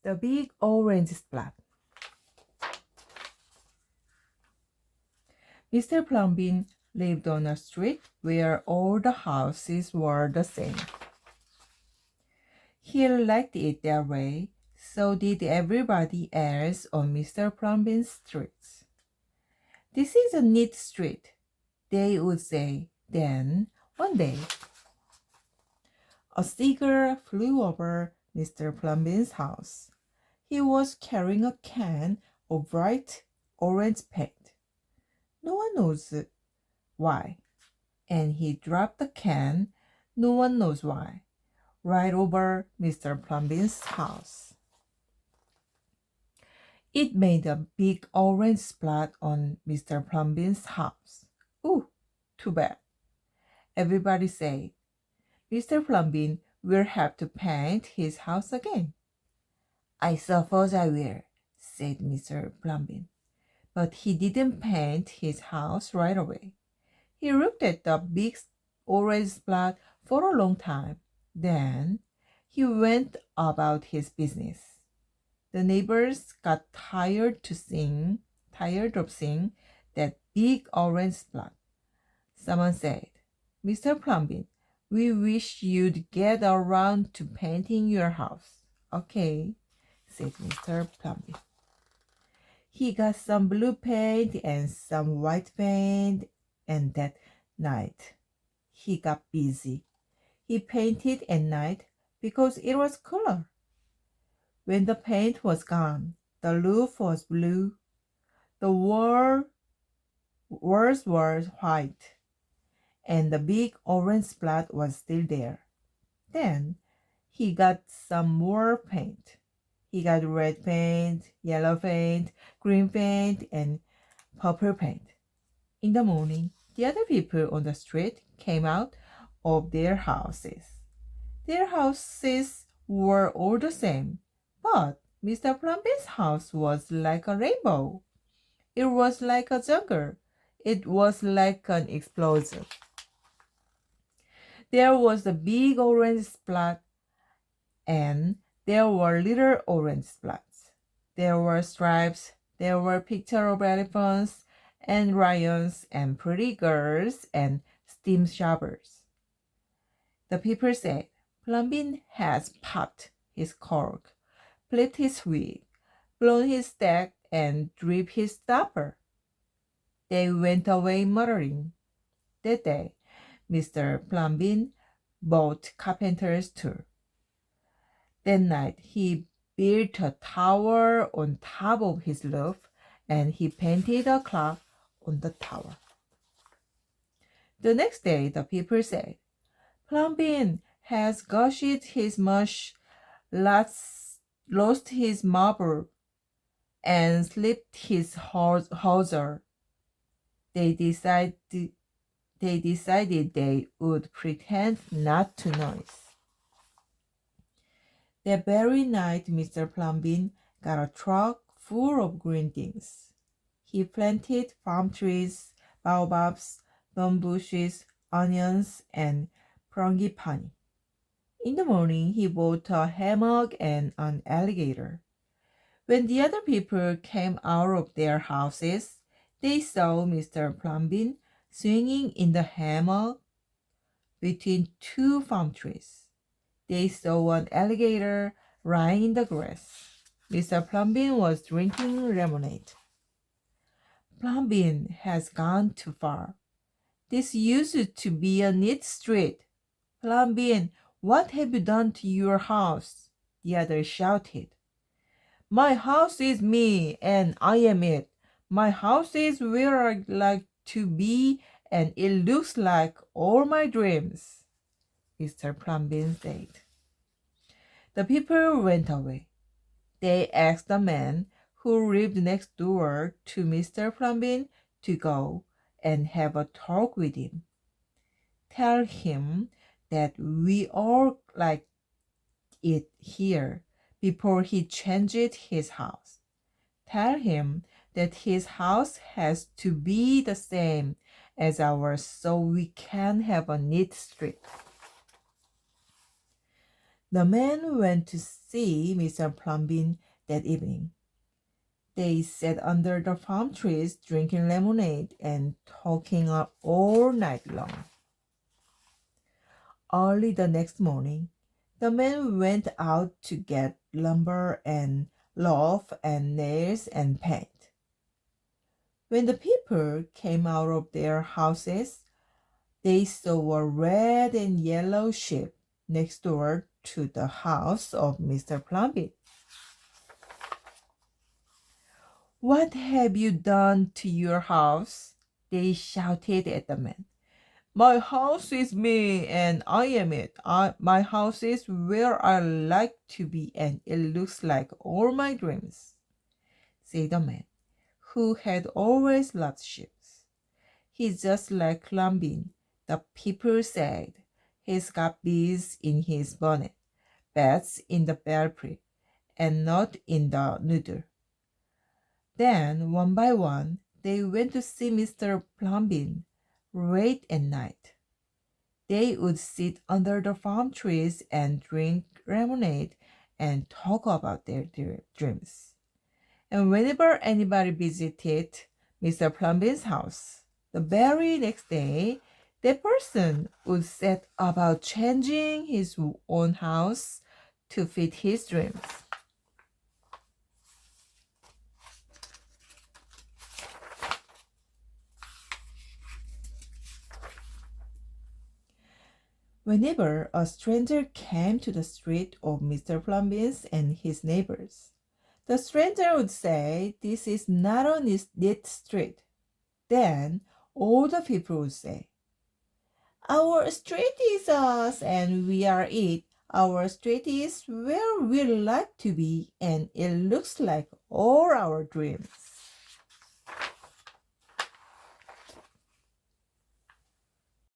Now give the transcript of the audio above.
The Big Orange Splot. Mr. Plumbin lived on a street where all the houses were the same. He liked it that way, so did everybody else on Mr. Plumbin's streets. "This is a neat street," they would say. Then, one day, a seagull flew over Mr. Plumbin's house. He was carrying a can of bright orange paint. No one knows why. And he dropped the can, no one knows why, right over Mr. Plumbin's house. It made a big orange spot on Mr. Plumbin's house. "Ooh, too bad," everybody said. "Mr. Plumbin will have to paint his house again." "I suppose I will," said Mr. Plumbin. But he didn't paint his house right away. He looked at the big orange spot for a long time. Then he went about his business. The neighbors got tired of seeing that big orange spot. Someone said, "Mr. Plumbin, we wish you'd get around to painting your house." "Okay," said Mr. Plumbin. He got some blue paint and some white paint, and that night he got busy. He painted at night because it was cooler. When the paint was gone, the roof was blue, the walls were white, and the big orange spot was still there. Then he got some more paint. He got red paint, yellow paint, green paint, and purple paint. In the morning, the other people on the street came out of their houses. Their houses were all the same, but Mr. Plumbin's house was like a rainbow. It was like a jungle. It was like an explosion. There was a big orange spot, and there were little orange spots. There were stripes, there were pictures of elephants and lions and pretty girls and steam showers. The people said, "Plumbin has popped his cork, flipped his wig, blown his stack, and dripped his stopper." They went away muttering. That day, Mr. Plumbin bought carpenter's tool. That night, he built a tower on top of his roof, and he painted a clock on the tower. The next day, the people said, "Plumbin has gushed his mush, lost his marble, and slipped his hawser." They decided they would pretend not to notice. That very night, Mr. Plumbin got a truck full of green things. He planted palm trees, baobabs, thorn bushes, onions, and frangipani. In the morning, he bought a hammock and an alligator. When the other people came out of their houses, they saw Mr. Plumbin swinging in the hammock between two palm trees. They saw an alligator lying in the grass. Mr. Plumbin was drinking lemonade. "Plumbin has gone too far. This used to be a neat street. Plumbin, what have you done to your house?" the other shouted. "My house is me, and I am it. My house is where I like to be, and it looks like all my dreams," Mr. Plumbin said. The people went away. They asked the man who lived next door to Mr. Plumbin to go and have a talk with him. "Tell him that we all like it here before he changes his house. Tell him that his house has to be the same as ours so we can have a neat street." The men went to see Mr. Plumbin that evening. They sat under the palm trees drinking lemonade and talking up all night long. Early the next morning, the men went out to get lumber and loaf and nails and paint. When the people came out of their houses, they saw a red and yellow ship next door to the house of Mr. Plumbin. "What have you done to your house?" they shouted at the man. "My house is me and I am it. My house is where I like to be and it looks like all my dreams," said the man, who had always loved ships. "He's just like Plumbin," the people said. "He's got bees in his bonnet, bats in the belfry, and not in the noodle." Then, one by one, they went to see Mr. Plumbin late at night. They would sit under the palm trees and drink lemonade and talk about their dreams. And whenever anybody visited Mr. Plumbin's house, the very next day, that person would set about changing his own house to fit his dreams. Whenever a stranger came to the street of Mr. Plumbin's and his neighbors, the stranger would say, "This is not a neat street." Then all the people would say, "Our street is us and we are it. Our street is where we like to be and it looks like all our dreams."